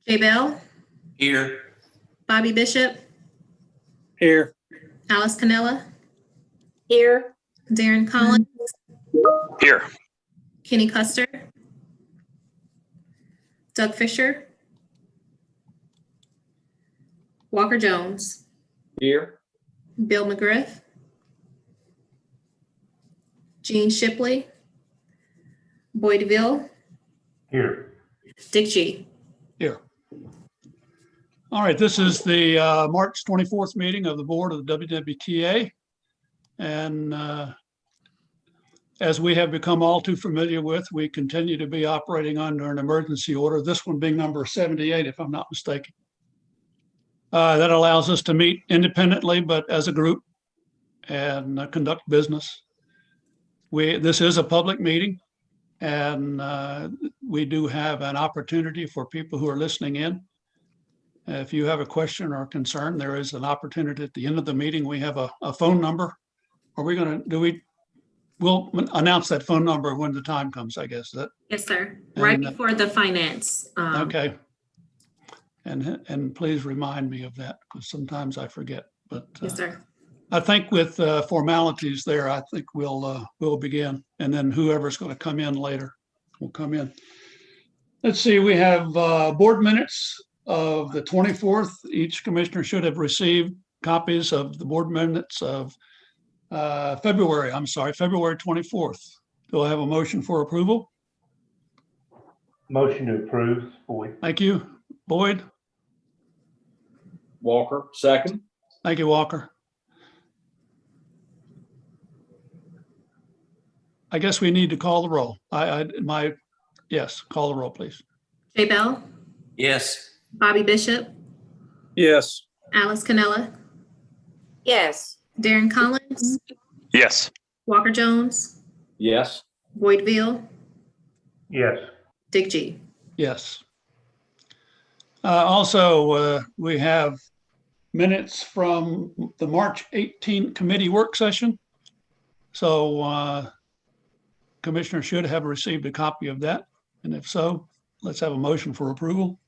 Jay Bell, Here. Bobby Bishop, Here. Alice Cannella, Here. Darren Collins, Here. Kenny Custer, Doug Fisher, Walker Jones, Here. Bill McGriff, Gene Shipley, Boyd DeVille, Here. Dick G. Here. All right, this is the March 24th meeting of the Board of the Wwta. And as we have become all too familiar with, we continue to be operating under an emergency order, this one being number 78, if I'm not mistaken. That allows us to meet independently, but as a group and conduct business. This is a public meeting, and we do have an opportunity for people who are listening in. If you have a question or concern, there is an opportunity at the end of the meeting. We have a phone number. Are we going to, we'll announce that phone number when the time comes, I guess. Yes, sir. Right before the finance. Okay. And please remind me of that, because sometimes I forget. But Yes, sir. I think with formalities there, I think we'll begin, and then whoever's going to come in later will come in. Let's see, we have board minutes of the 24th. Each commissioner should have received copies of the board minutes of February 24th. Do I have a motion for approval? Motion to approve, Boyd. Thank you. Boyd? Walker, second. Thank you, Walker. I guess we need to call the roll. Yes, call the roll, please. Jay Bell, Yes. Bobby Bishop, Yes. Alice Cannella, Yes. Darren Collins, Yes. Walker Jones, Yes. Boyd DeVille, Yes. Dick G. Yes. Also, we have minutes from the March 18th committee work session. So Commissioner should have received a copy of that. And if so, let's have a motion for approval.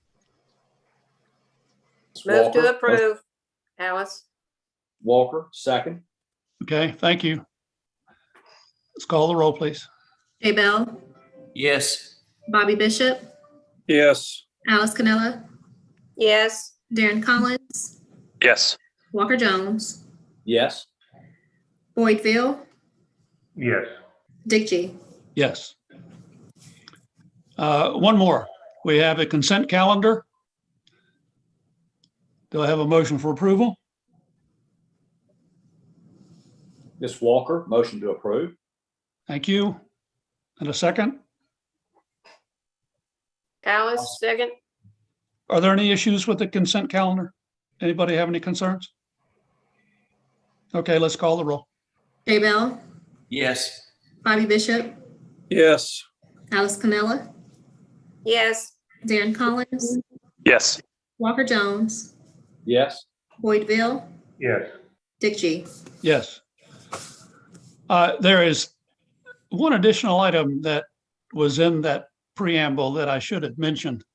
Move to Walker. approve. Alice. Walker, second. Okay, thank you. Let's call the roll, please. Jay Bell, Yes. Bobby Bishop, Yes. Alice Cannella, Yes. Darren Collins, Yes. Walker Jones, Yes. Boyd DeVille, Yes. Dick G. Yes. One more. We have a consent calendar. Do I have a motion for approval? Ms. Walker, motion to approve. Thank you. And a second? Alice, second. Are there any issues with the consent calendar? Anybody have any concerns? Okay, let's call the roll. Jay Bell, Yes. Bobby Bishop, Yes. Alice Cannella, Yes. Darren Collins, Yes. Walker Jones, Yes. Boyd DeVille, Yes. Dick G. Yes. There is one additional item that was in that preamble that I should have mentioned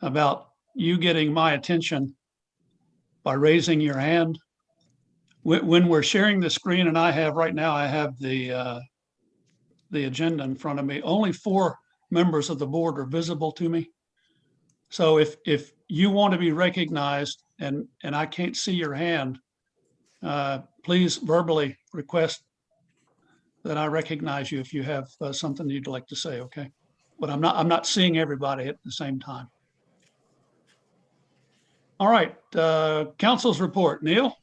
about you getting my attention by raising your hand. When we're sharing the screen, and I have right now, I have the agenda in front of me, only 4 members of the board are visible to me. So if you want to be recognized and I can't see your hand, please verbally request that I recognize you if you have something you'd like to say, okay? But I'm not seeing everybody at the same time. All right, council's report. Neill?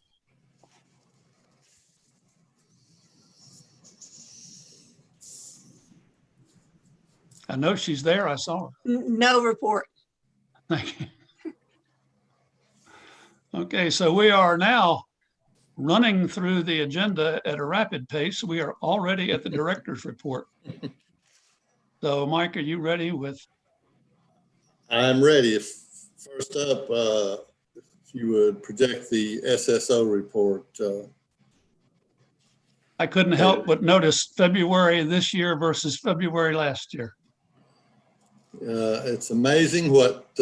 I know she's there. I saw her. No report. Thank you. Okay, so we are now running through the agenda at a rapid pace. We are already at the director's report. So Mike, are you ready with? I'm ready. First up, if you would project the SSO report. I couldn't help but notice February this year versus February last year. It's amazing what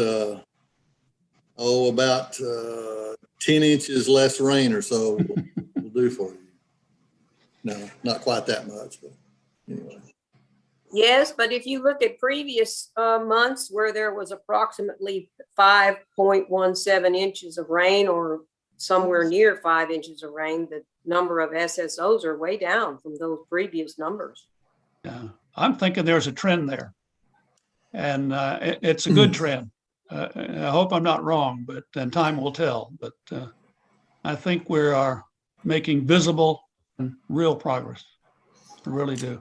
about 10 inches less rain or so will do for you. No, not quite that much, but anyway. Yes, but if you look at previous months where there was approximately 5.17 inches of rain or somewhere near 5 inches of rain, the number of SSOs are way down from those previous numbers. Yeah, I'm thinking there's a trend there. And it's a good trend. I hope I'm not wrong, but then time will tell. But I think we are making visible and real progress. I really do.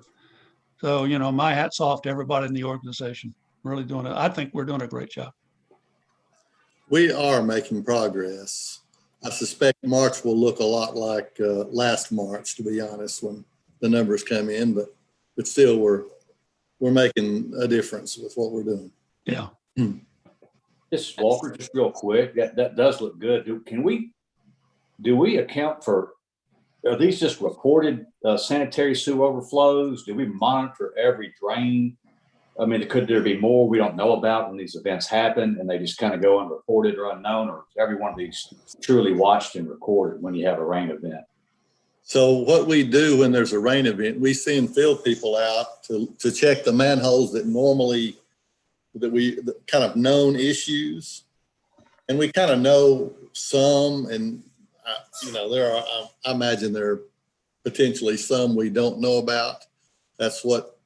So, you know, my hat's off to everybody in the organization. Really doing it. I think we're doing a great job. We are making progress. I suspect March will look a lot like last March, to be honest, when the numbers come in, but still we're making a difference with what we're doing. Yeah. This is Walker, just real quick. That does look good. Do we account for, are these just reported sanitary sewer overflows? Do we monitor every drain? I mean, could there be more we don't know about when these events happen and they just kind of go unreported or unknown, or is every one of these truly watched and recorded when you have a rain event? So what we do when there's a rain event, we send field people out to check the manholes that normally, the kind of known issues. And we kind of know some, and you know, I imagine there are potentially some we don't know about. That's what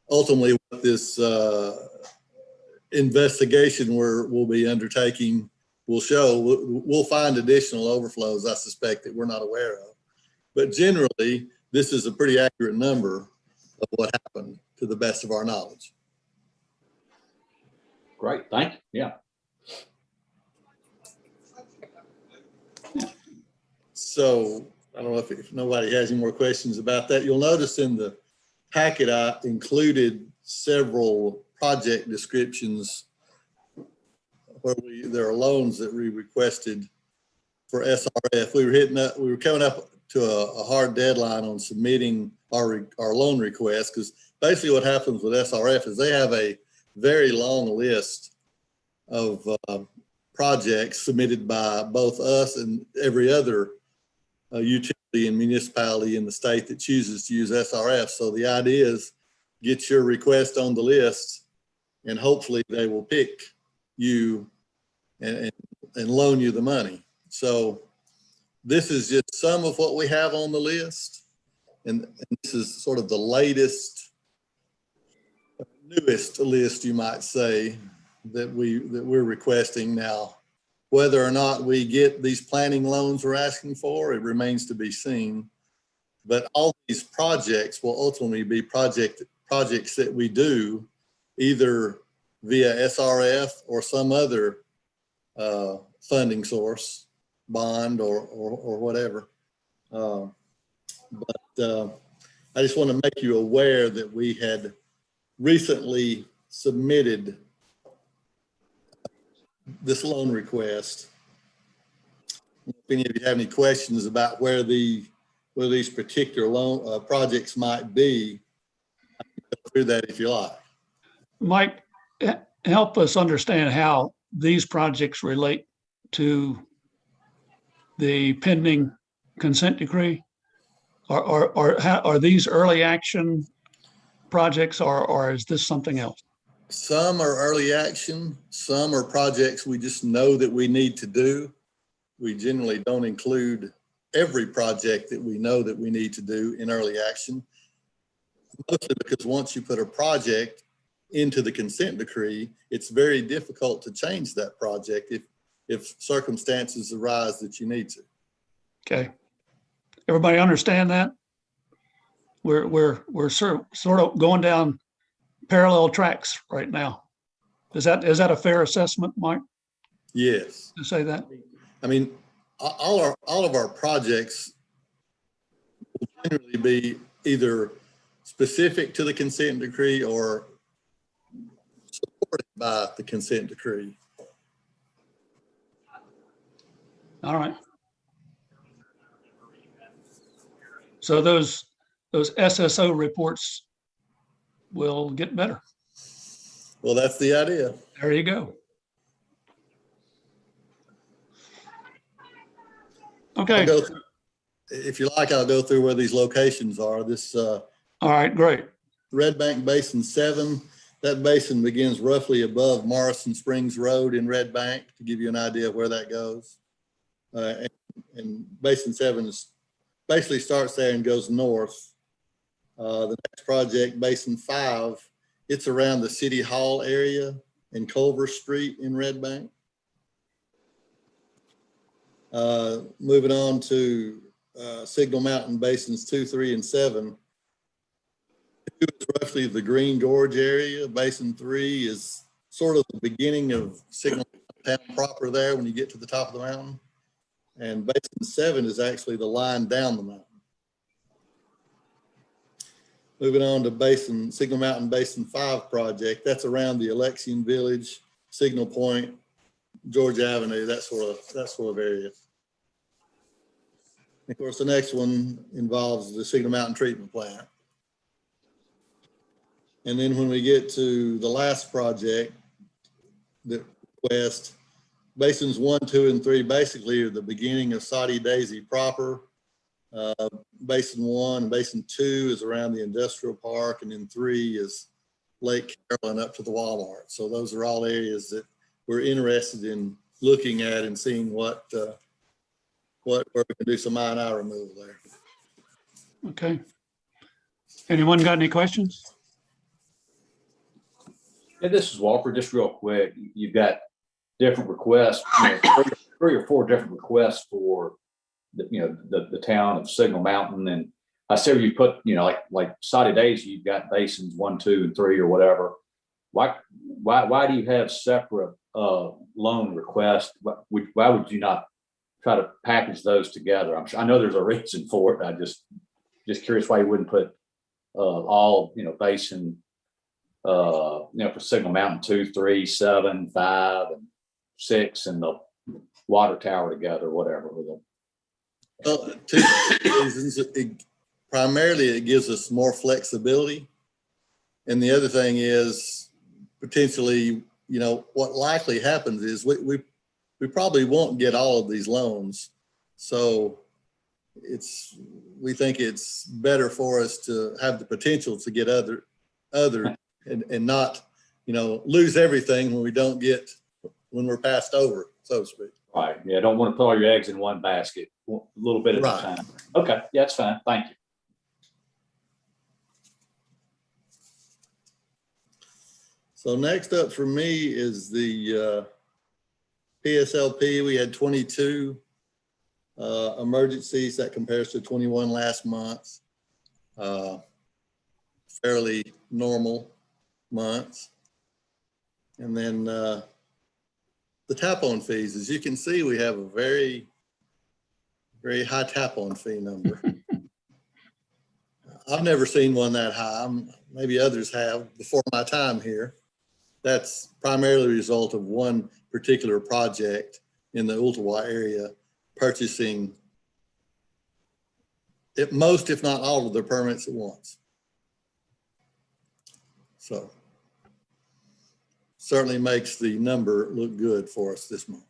ultimately what this investigation we'll be undertaking will show. We'll find additional overflows, I suspect, that we're not aware of. But generally, this is a pretty accurate number of what happened to the best of our knowledge. Great, thank you. Yeah. So I don't know if nobody has any more questions about that. You'll notice in the packet, I included several project descriptions where there are loans that we requested for SRF. We were coming up to a hard deadline on submitting our loan request, because basically what happens with SRF is they have a very long list of projects submitted by both us and every other utility and municipality in the state that chooses to use SRF. So the idea is get your request on the list and hopefully they will pick you and loan you the money. So this is just some of what we have on the list. And this is sort of the latest, newest list, you might say, that we're requesting now. Whether or not we get these planning loans we're asking for, it remains to be seen. But all these projects will ultimately be projects that we do either via SRF or some other funding source, bond or whatever. But I just want to make you aware that we had recently submitted this loan request. If any of you have any questions about where these particular loan projects might be, I can go through that if you like. Mike, help us understand how these projects relate to the pending consent decree. Are these early action projects, or is this something else? Some are early action, some are projects we just know that we need to do. We generally don't include every project that we know that we need to do in early action. Mostly because once you put a project into the consent decree, it's very difficult to change that project if circumstances arise that you need to. Okay. Everybody understand that? We're sort of going down parallel tracks right now. Is that a fair assessment, Mike? Yes. To say that? I mean, all of our projects will generally be either specific to the consent decree or supported by the consent decree. All right. So those SSO reports will get better. Well, that's the idea. There you go. Okay, I'll go through- If you like, I'll go through where these locations are. This all right, great. Red Bank Basin 7, that basin begins roughly above Morrison Springs Road in Red Bank, to give you an idea of where that goes. And Basin 7 basically starts there and goes north. The next project, Basin 5, it's around the City Hall area in Culver Street in Red Bank. Moving on to Signal Mountain Basins 2, 3, and 7. 2 is roughly the Green Gorge area. Basin 3 is sort of the beginning of Signal Town proper there when you get to the top of the mountain. And Basin 7 is actually the line down the mountain. Moving on to Signal Mountain Basin 5 project. That's around the Alexian Village, Signal Point, George Avenue, that sort of area. Of course, the next one involves the Signal Mountain Treatment Plant. And then when we get to the last project, the west, Basins 1, 2, and 3 basically are the beginning of Soddy Daisy proper. Basin 1 and Basin 2 is around the industrial park, and then 3 is Lake Carolyn up to the Walmart. So those are all areas that we're interested in looking at and seeing where we can do some I&I removal there. Okay. Anyone got any questions? Yeah, this is Walker, just real quick. You've got different requests, three or four different requests for the town of Signal Mountain. And I see where you put, like Soddy Daisy, you've got Basins 1, 2, and 3 or whatever. Why do you have separate loan requests? Why would you not try to package those together? I know there's a reason for it. I just curious why you wouldn't put all, Basin, for Signal Mountain 2, 3, 7, 5, and 6, and the water tower together, whatever. Well, 2 reasons. Primarily, it gives us more flexibility. And the other thing is potentially, what likely happens is we probably won't get all of these loans. So we think it's better for us to have the potential to get other and not, lose everything when we're passed over, so to speak. Right. Yeah. Don't want to put all your eggs in one basket, a little bit at a time. Okay. Yeah, that's fine. Thank you. So next up for me is the Pslp. We had 22 emergencies. That compares to 21 last month. Fairly normal months. And then the tap-on fees, as you can see, we have a very, very high tap-on fee number. I've never seen one that high. Maybe others have before my time here. That's primarily a result of one particular project in the Wbta area purchasing most, if not all, of their permits at once. So certainly makes the number look good for us this month.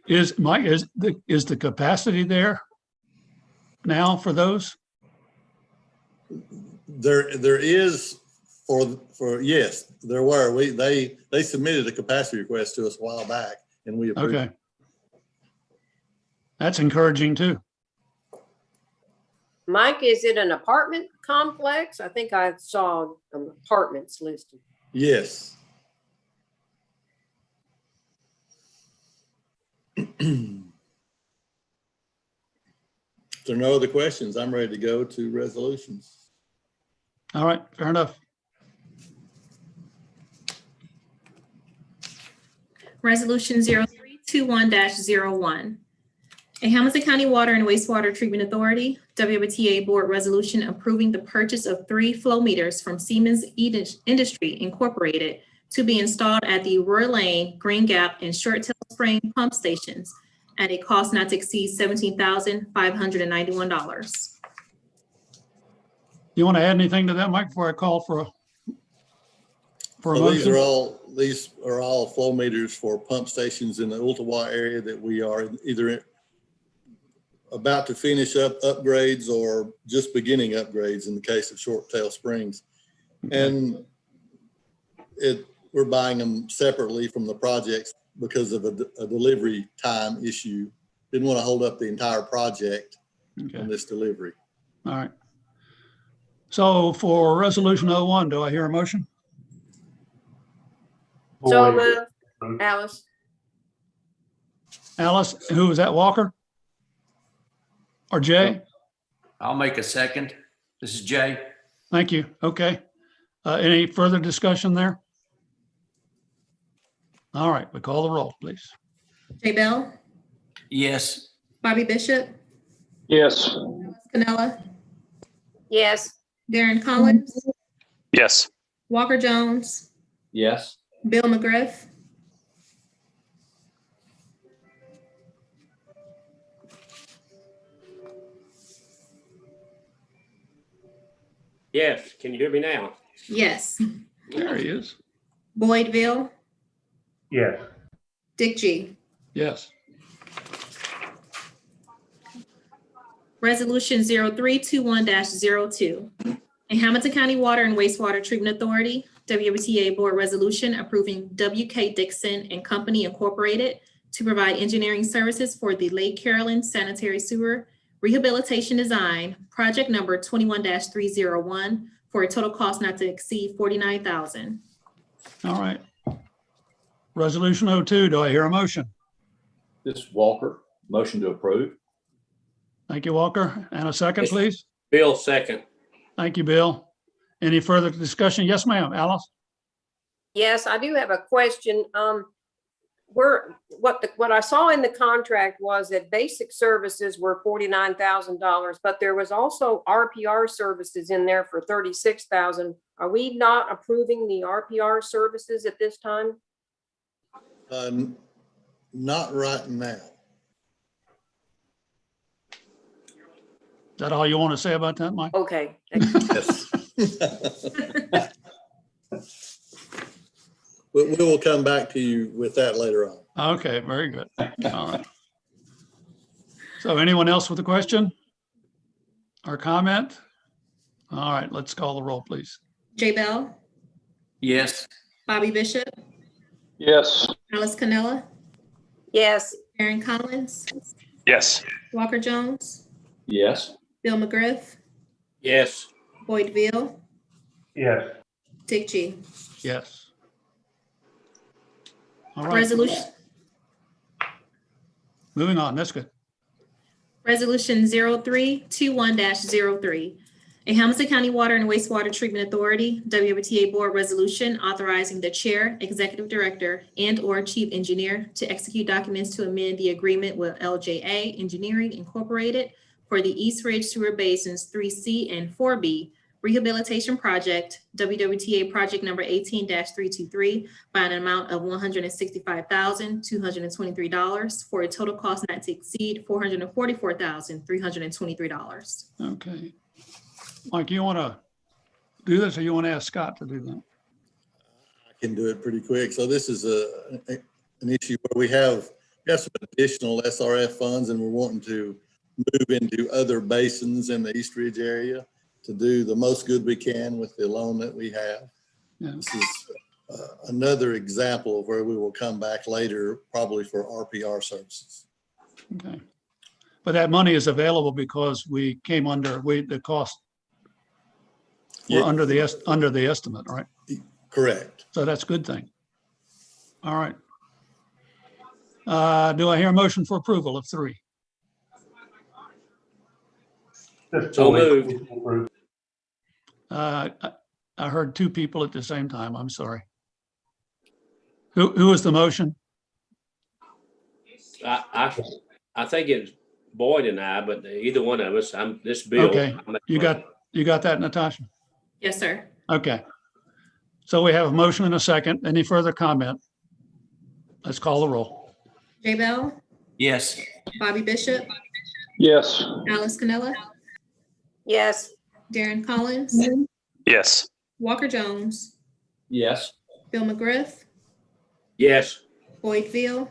Is the capacity there now for those? There is yes, there were. They submitted a capacity request to us a while back, and we approved. Okay. That's encouraging too. Mike, is it an apartment complex? I think I saw apartments listed. Yes. If there are no other questions, I'm ready to go to resolutions. All right, fair enough. Resolution 0321-01. A Hamilton County Water and Wastewater Treatment Authority, Wbta Board Resolution approving the purchase of 3 flow meters from Siemens Industry Incorporated to be installed at the Roy Lane, Green Gap, and Short Tail Spring pump stations at a cost not to exceed $17,591. You want to add anything to that, Mike, before I call for a So these motion? are all these are all flow meters for pump stations in the Wbta area that we are either about to finish up upgrades or just beginning upgrades in the case of Short Tail Springs. And we're buying them separately from the projects because of a delivery time issue. Didn't want to hold up the entire project on this delivery. All right. So for resolution 01, do I hear a motion? So Boyd. moved. Alice. Alice, who was that, Walker? Or Jay? I'll make a second. This is Jay. Thank you. Okay. Any further discussion there? All right, we call the roll, please. Jay Bell, Yes. Bobby Bishop, Yes. Canella, Yes. Darren Collins, Yes. Walker Jones, Yes. Bill McGriff, Yes, can you hear me now? yes. There he is. Boydville, Yes. Dick G. Yes. Resolution 0321-02. A Hamilton County Water and Wastewater Treatment Authority, Wbta Board Resolution approving WK Dixon and Company Incorporated to provide engineering services for the Lake Carolyn Sanitary Sewer Rehabilitation Design, project number 21-301, for a total cost not to exceed $49,000. All right. Resolution 02, do I hear a motion? This is Walker, motion to approve. Thank you, Walker. And a second, Yes. please. Bill, second. Thank you, Bill. Any further discussion? Yes, ma'am. Alice? Yes, I do have a question. What I saw in the contract was that basic services were $49,000, but there was also RPR services in there for $36,000. Are we not approving the RPR services at this time? Not right now. Is that all you want to say about that, Mike? Okay. Yes. We will come back to you with that later on. Okay, very good. All right. So anyone else with a question or comment? All right, let's call the roll, please. Jay Bell, Yes. Bobby Bishop, Yes. Alice Canella, Yes. Darren Collins, Yes. Walker Jones, Yes. Bill McGriff, Yes. Boydville, Yes. Dick G. Yes. All right, Resolution moving on. That's good. Resolution 0321-03. A Hamilton County Water and Wastewater Treatment Authority, WWTA Board Resolution authorizing the Chair, Executive Director, and/or Chief Engineer to execute documents to amend the agreement with LJA Engineering Incorporated for the East Ridge Sewer Basins 3C and 4B Rehabilitation Project, WWTA Project number 18-323, by an amount of $165,223 for a total cost not to exceed $444,323. Okay. Mike, you want to do this or you want to ask Scott to do that? I can do it pretty quick. So this is an issue where we have some additional SRF funds and we're wanting to move into other basins in the East Ridge area to do the most good we can with the loan that we have. Yeah. This is another example of where we will come back later, probably for RPR services. Okay. But that money is available because we came under, the cost were Yeah. under the estimate, right? Correct. So that's a good thing. All right. Do I hear a motion for approval of 3? So moved. I heard 2 people at the same time. I'm sorry. Who was the motion? I think it's Boyd and I, but either one of us, this Bill. Okay, you got that, Natasha? Yes, sir. Okay. So we have a motion and a second. Any further comment? Let's call the roll. Jay Bell, Yes. Bobby Bishop, Yes. Alice Canella, Yes. Darren Collins, Yes. Walker Jones, Yes. Bill McGriff, Yes. Boyd Ville,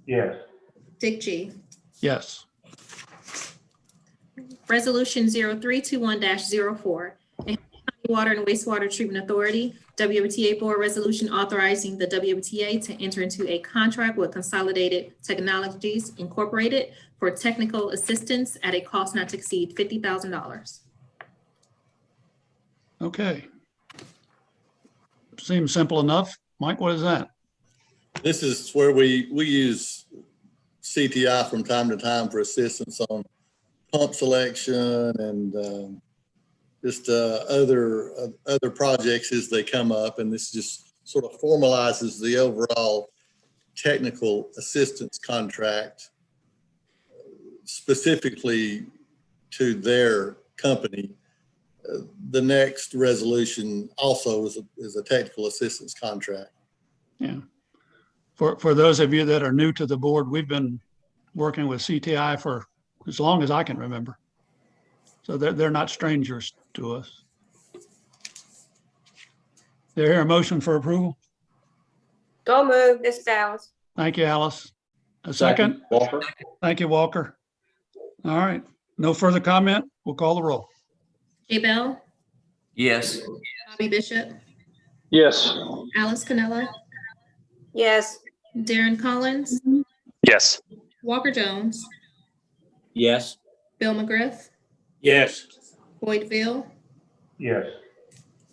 Yes. Dick G. Yes. Resolution 0321-04, a County Water and Wastewater Treatment Authority, Wbta Board Resolution authorizing the Wbta to enter into a contract with Consolidated Technologies Incorporated for technical assistance at a cost not to exceed $50,000. Okay. Seems simple enough. Mike, what is that? This is where we use CTI from time to time for assistance on pump selection and just other projects as they come up. And this just sort of formalizes the overall technical assistance contract specifically to their company. The next resolution also is a technical assistance contract. Yeah. For those of you that are new to the board, we've been working with CTI for as long as I can remember. So they're not strangers to us. There here a motion for approval? So moved. This is Alice. Thank you, Alice. A second? Walker. Thank you, Walker. All right. No further comment. We'll call the roll. Jay Bell, Yes. Bobby Bishop, Yes. Alice Cannella, Yes. Darren Collins, Yes. Walker Jones, Yes. Bill McGriff, Yes. Boyd Ville, Yes.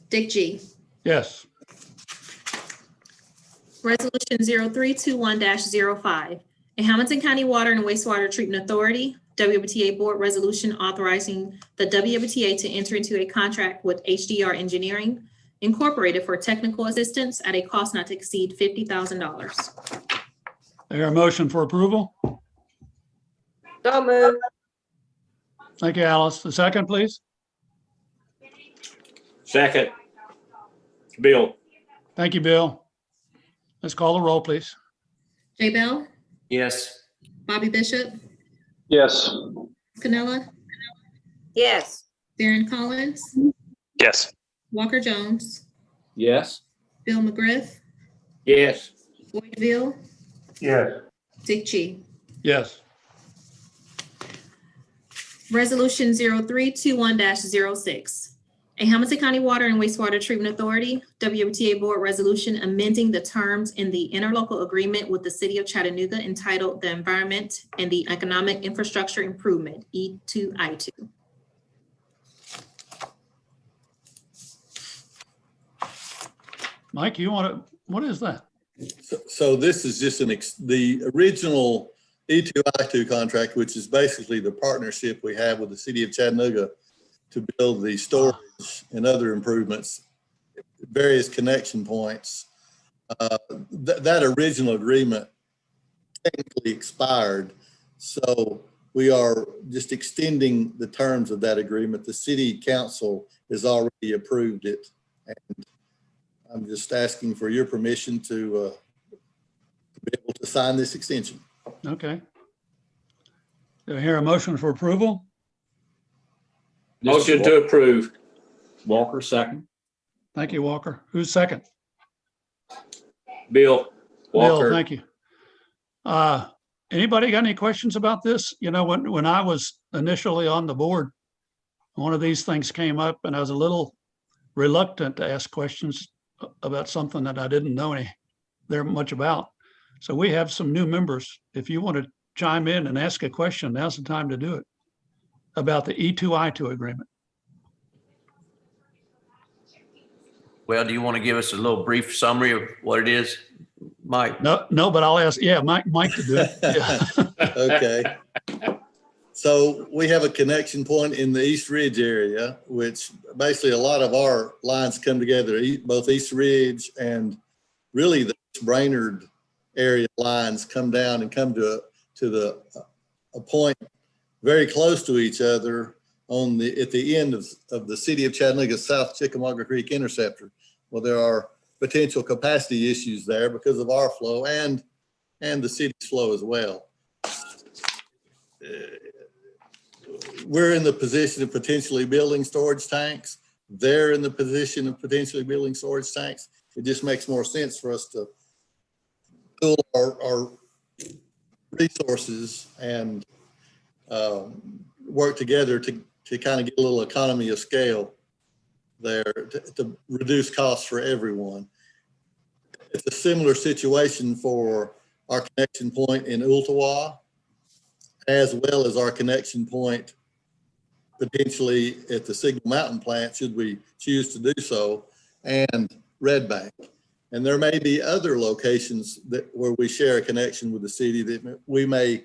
Dick G. Yes. Resolution 0321-05, a Hamilton County Water and Wastewater Treatment Authority, Wbta Board Resolution authorizing the Wbta to enter into a contract with HDR Engineering Incorporated for technical assistance at a cost not to exceed $50,000. There a motion for approval? So moved. Thank you, Alice. The second, please. Second. Bill. Thank you, Bill. Let's call the roll, please. Jay Bell, Yes. Bobby Bishop, Yes. Cannella, Yes. Darren Collins, Yes. Walker Jones, Yes. Bill McGriff, Yes. Boyd Ville, Yes. Dick G. Yes. Resolution 0321-06, a Hamilton County Water and Wastewater Treatment Authority, Wbta Board Resolution amending the terms in the interlocal agreement with the City of Chattanooga entitled the Environment and the Economic Infrastructure Improvement, E2I2. Mike, what is that? So this is just the original E2I2 contract, which is basically the partnership we have with the City of Chattanooga to build the storage and other improvements, various connection points. That original agreement technically expired. So we are just extending the terms of that agreement. The city council has already approved it. And I'm just asking for your permission to be able to sign this extension. Okay. Do I hear a motion for approval? Motion to approve. Walker, second. Thank you, Walker. Who's second? Bill. Walker. Bill, thank you. Anybody got any questions about this? You know, when I was initially on the board, one of these things came up and I was a little reluctant to ask questions about something that I didn't know very much about. So we have some new members. If you want to chime in and ask a question, now's the time to do it about the E2I2 agreement. Well, do you want to give us a little brief summary of what it is, Mike? No, but I'll ask, Mike to do it. Yeah. Okay. So we have a connection point in the East Ridge area, which basically a lot of our lines come together, both East Ridge and really the Brainerd area lines come down and come to a point very close to each other at the end of the City of Chattanooga South Chickamauga Creek Interceptor. Well, there are potential capacity issues there because of our flow and the city's flow as well. We're in the position of potentially building storage tanks. They're in the position of potentially building storage tanks. It just makes more sense for us to pool our resources and work together to kind of get a little economy of scale there to reduce costs for everyone. It's a similar situation for our connection point in Wbta, as well as our connection point potentially at the Signal Mountain plant, should we choose to do so, and Red Bank. And there may be other locations where we share a connection with the city that we may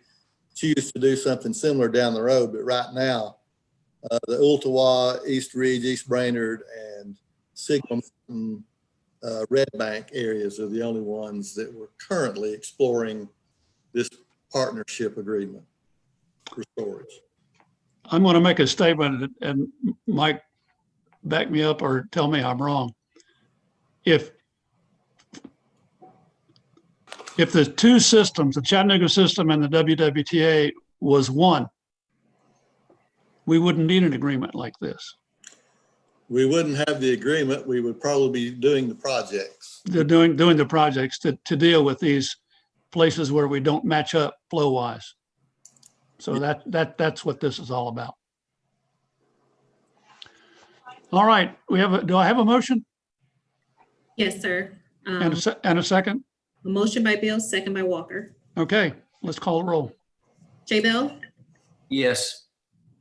choose to do something similar down the road. But right now, the Wbta, East Ridge, East Brainerd, and Signal Mountain, Red Bank areas are the only ones that we're currently exploring this partnership agreement for storage. I'm going to make a statement, and Mike, back me up or tell me I'm wrong. If the two systems, the Chattanooga system and the Wwta, was one, we wouldn't need an agreement like this. We wouldn't have the agreement. We would probably be doing the projects. They're doing the projects to deal with these places where we don't match up flow wise. So that's what this is all about. All right, do I have a motion? Yes, sir. And a second? A motion by Bill, second by Walker. Okay, let's call the roll. J. Bell, Yes.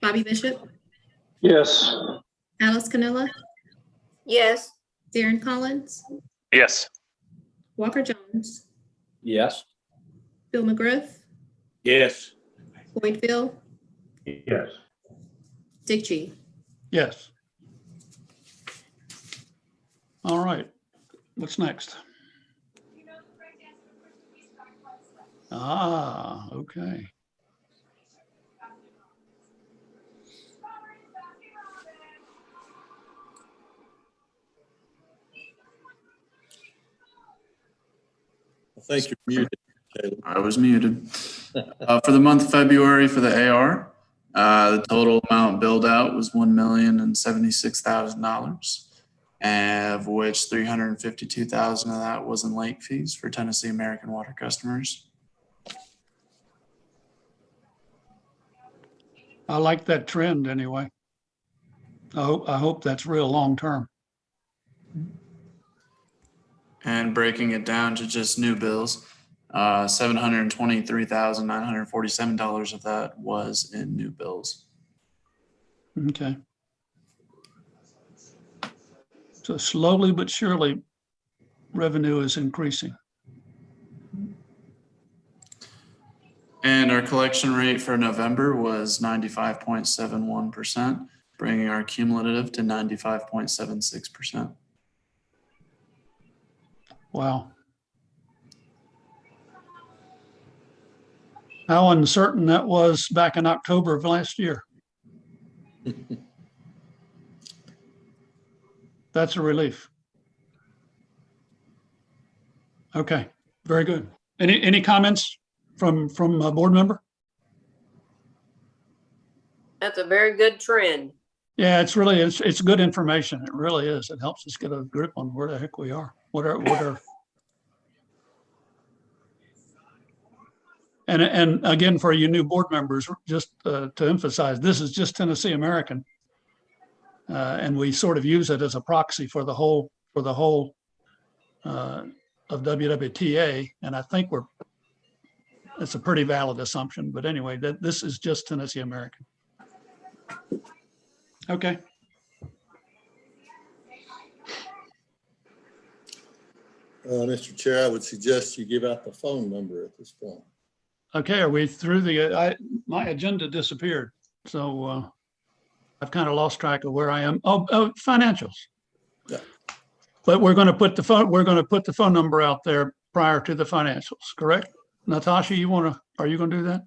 Bobby Bishop, Yes. Alice Canella, Yes. Darren Collins, Yes. Walker Jones, Yes. Bill McGriff, Yes. Boyd Phil, Yes. Dick G. Yes. All right, what's next? Ah, okay. I think you're muted, Caleb. I was muted. For the month of February for the AR, the total amount billed out was $1,076,000, of which $352,000 of that was in late fees for Tennessee American Water customers. I like that trend anyway. I hope that's real long term. And breaking it down to just new bills, $723,947 of that was in new bills. Okay. So slowly but surely, revenue is increasing. And our collection rate for November was 95.71%, bringing our cumulative to 95.76%. Wow. How uncertain that was back in October of last year. That's a relief. Okay, very good. Any comments from a board member? That's a very good trend. Yeah, it's good information. It really is. It helps us get a grip on where the heck we are. What are and again, for you new board members, just to emphasize, this is just Tennessee American, and we sort of use it as a proxy for the whole of Wwta, and I think it's a pretty valid assumption. But anyway, this is just Tennessee American. Okay. Mr. Chair, I would suggest you give out the phone number at this point. Okay, are we through my agenda disappeared, so I've kind of lost track of where I am. Oh, financials. Yeah. But we're going to put the phone number out there prior to the financials, correct? Natasha, are you going to do that?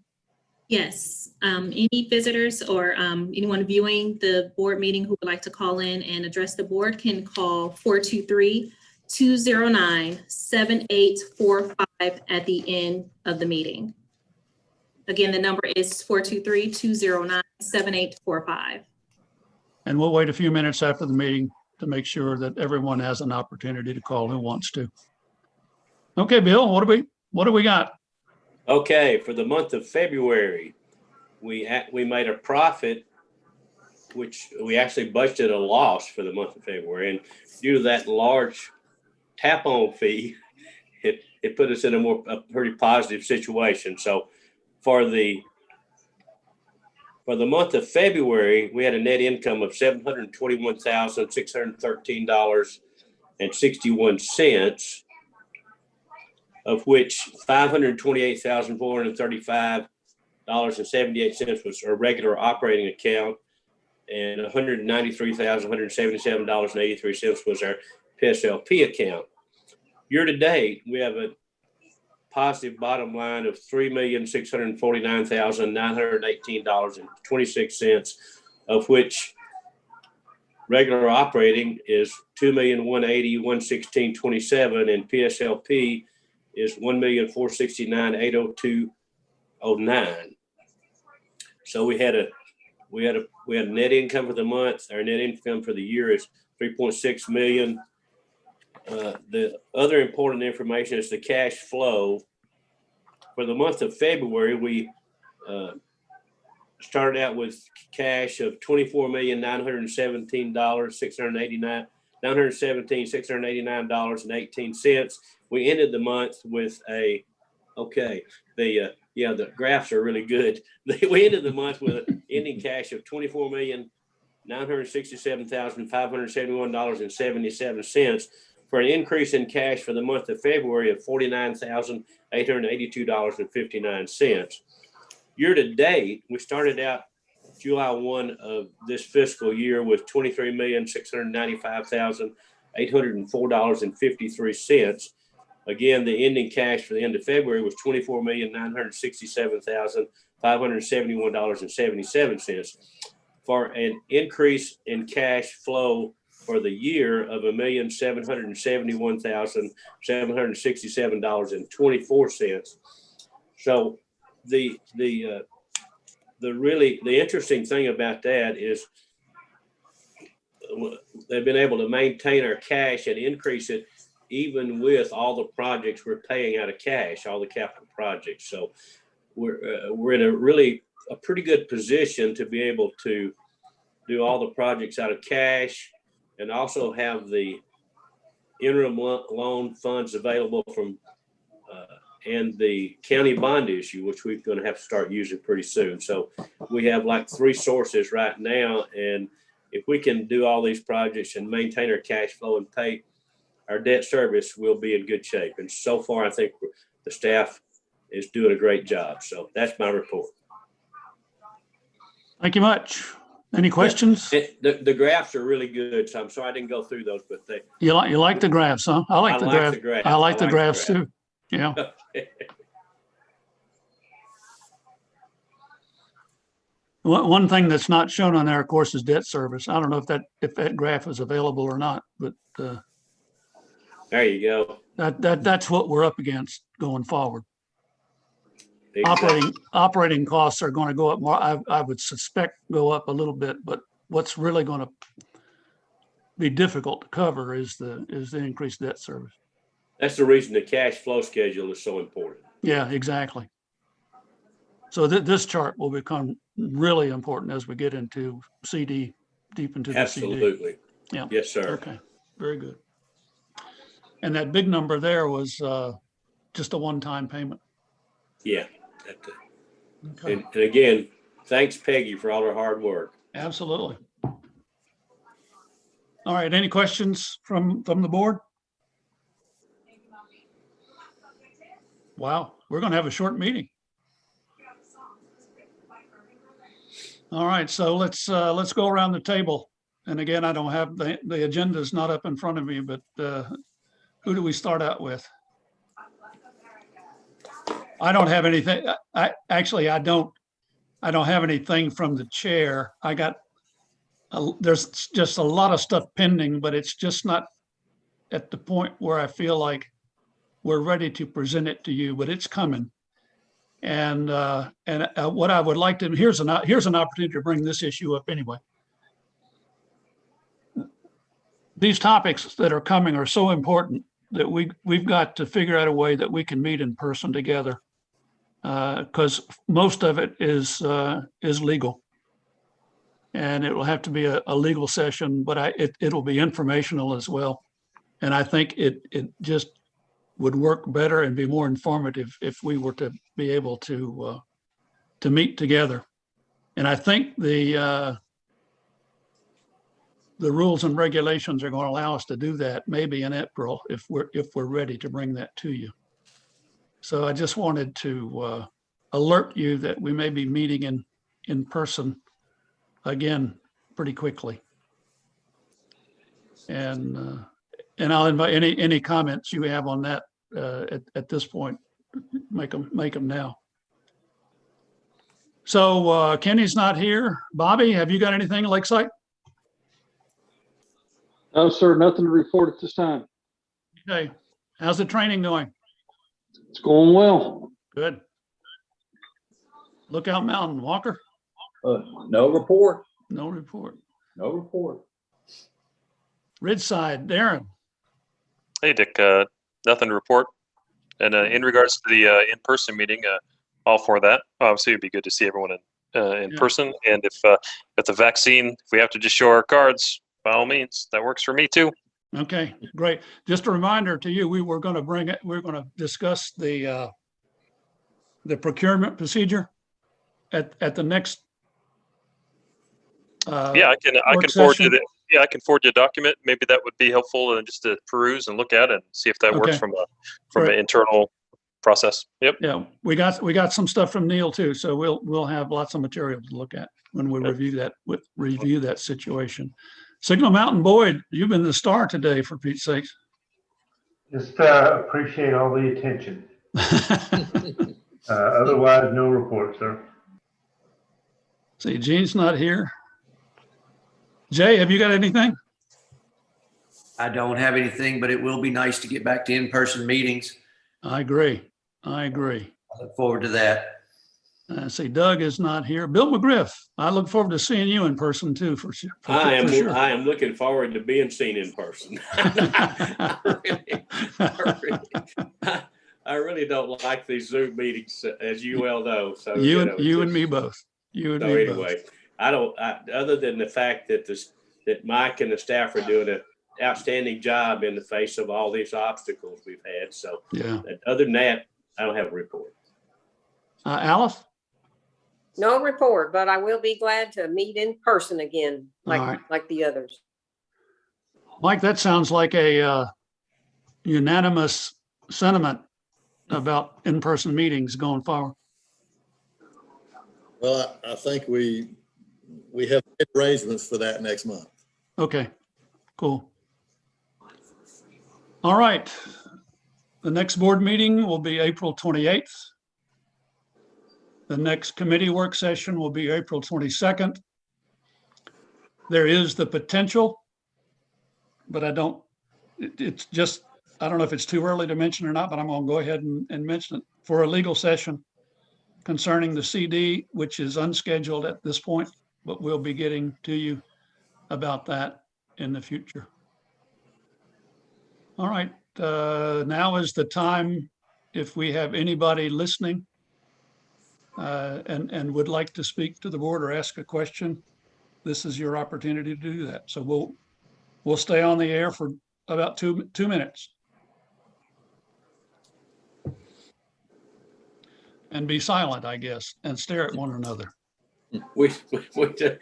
Yes. Any visitors or anyone viewing the board meeting who would like to call in and address the board can call 423-209-7845 at the end of the meeting. Again, the number is 423-209-7845. And we'll wait a few minutes after the meeting to make sure that everyone has an opportunity to call who wants to. Okay, Bill, what what do we got? Okay, for the month of February, we made a profit, which we actually budgeted a loss for the month of February. And due to that large tap-on fee, it put us in a pretty positive situation. So for the month of February, we had a net income of $721,613.61, of which $528,435.78 was our regular operating account, and $193,177.83 was our Pslp account. Year to date, we have a positive bottom line of $3,649,918.26, of which regular operating is $2,180,116.27, and Pslp is $1,469,802.09. So we had a net income for the month. Our net income for the year is $3.6 million. The other important information is the cash flow. For the month of February, we started out with cash of $24,917,689.18. We ended the month with the graphs are really good. We ended the month with an ending cash of $24,967,571.77 for an increase in cash for the month of February of $49,882.59. Year to date, we started out July 1 of this fiscal year with $23,695,804.53. Again, the ending cash for the end of February was $24,967,571.77 for an increase in cash flow for the year of $1,771,767.24. So the interesting thing about that is they've been able to maintain our cash and increase it even with all the projects we're paying out of cash, all the capital projects. So we're in a pretty good position to be able to do all the projects out of cash and also have the interim loan funds available from and the county bond issue, which we're going to have to start using pretty soon. So we have like 3 sources right now. And if we can do all these projects and maintain our cash flow and pay our debt service, we'll be in good shape. And so far, I think the staff is doing a great job. So that's my report. Thank you much. Any questions? The graphs are really good. So I'm sorry I didn't go through those, but You like the graphs, huh? I like the graphs. I like the graphs too. Yeah. One thing that's not shown on there, of course, is debt service. I don't know if that graph is available or not, but there you go. That's what we're up against going forward. Exactly. Operating costs are going to go up more. I would suspect go up a little bit, but what's really going to be difficult to cover is the increased debt service. That's the reason the cash flow schedule is so important. Yeah, exactly. So this chart will become really important as we get into CD, deep into the CD. Absolutely. Yeah. Yes, sir. Okay. Very good. And that big number there was just a one-time payment. Yeah. Okay. And again, thanks, Peggy, for all her hard work. Absolutely. All right. Any questions from the board? Wow. We're going to have a short meeting. All right. So let's go around the table. And again, I don't have the agenda is not up in front of me, but who do we start out with? I don't have anything. I don't have anything from the chair. There's just a lot of stuff pending, but it's just not at the point where I feel like we're ready to present it to you, but it's coming. And what I would like to, here's an opportunity to bring this issue up anyway. These topics that are coming are so important that we've got to figure out a way that we can meet in person together. Because most of it is legal. And it will have to be a legal session, but it'll be informational as well. And I think it just would work better and be more informative if we were to be able to meet together. And I think the rules and regulations are going to allow us to do that maybe in April if we're ready to bring that to you. So I just wanted to alert you that we may be meeting in person again pretty quickly. And I'll invite any comments you have on that at this point, make them now. So Kenny's not here. Bobby, have you got anything, Lakeside? No, sir, nothing to report at this time. Okay. How's the training going? It's going well. Good. Lookout Mountain, Walker? No report. No report. No report. Ridgeside, Darren? Hey, Dick, nothing to report. And in regards to the in-person meeting, all for that. Obviously, it'd be good to see everyone in person. And if the vaccine, if we have to just show our cards, by all means, that works for me too. Okay, great. Just a reminder to you, we're going to discuss the procurement procedure at the next. Yeah, I can forward you I can forward you a document. Maybe that would be helpful and just to peruse and look at and see if that works from an internal process. Yep. Yeah, we got some stuff from Neill too, so we'll have lots of material to look at when we review that situation. Signal Mountain Boyd, you've been the star today, for Pete's sakes. Just appreciate all the attention. Otherwise, no report, sir. See, Gene's not here. Jay, have you got anything? I don't have anything, but it will be nice to get back to in-person meetings. I agree. I look forward to that. See, Doug is not here. Bill McGriff, I look forward to seing you in person too, for sure. I am looking forward to being seen in person. I really don't like these Zoom meetings, as you well know. So you and me both. Anyway, I don't. Other than the fact that that Mike and the staff are doing an outstanding job in the face of all these obstacles we've had. So yeah. Other than that, I don't have a report. Alice? No report, but I will be glad to meet in person again, like the others. Mike, that sounds like a unanimous sentiment about in-person meetings going forward. Well, I think we have arrangements for that next month. Okay, cool. All right. The next board meeting will be April 28th. The next committee work session will be April 22nd. There is the potential, but I don't know if it's too early to mention or not, but I'm going to go ahead and mention it for a legal session concerning the CD, which is unscheduled at this point, but we'll be getting to you about that in the future. All right, now is the time if we have anybody listening and would like to speak to the board or ask a question, this is your opportunity to do that. So we'll stay on the air for about two minutes. And be silent, I guess, and stare at one another. We can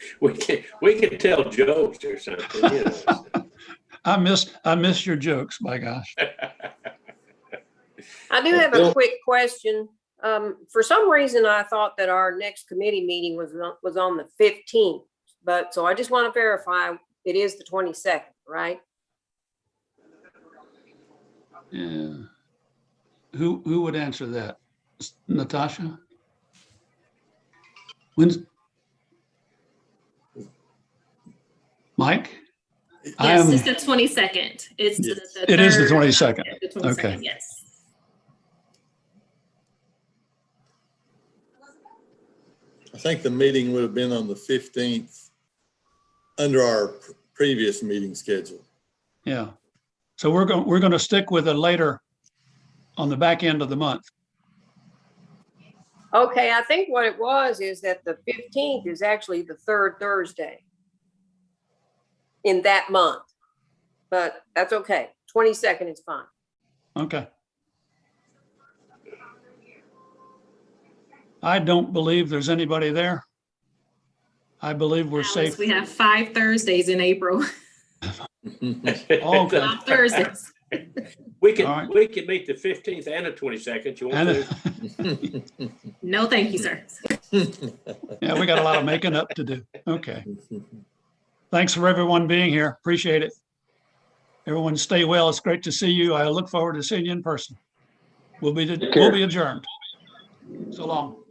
tell jokes or something. You know. I miss your jokes, by gosh. I do have a quick question. For some reason, I thought that our next committee meeting was on the 15th, but so I just want to verify it is the 22nd, right? Yeah. Who would answer that? Natasha? When's Mike? Yes, it's the 22nd. It's it is the 22nd. Okay. Yes. I think the meeting would have been on the 15th under our previous meeting schedule. Yeah. So we're going to stick with it later on the back end of the month. Okay, I think what it was is that the 15th is actually the third Thursday in that month, but that's okay. 22nd is fine. Okay. I don't believe there's anybody there. I believe we're Alice, safe. we have 5 Thursdays in April. Okay. 5 Thursdays. We can, All right. we can meet the 15th and the 22nd. You want to? And, No, thank you, sir. yeah, we got a lot of making up to do. Okay. Thanks for everyone being here. Appreciate it. Everyone stay well. It's great to see you. I look forward to seeing you in person. We'll be adjourned. So long.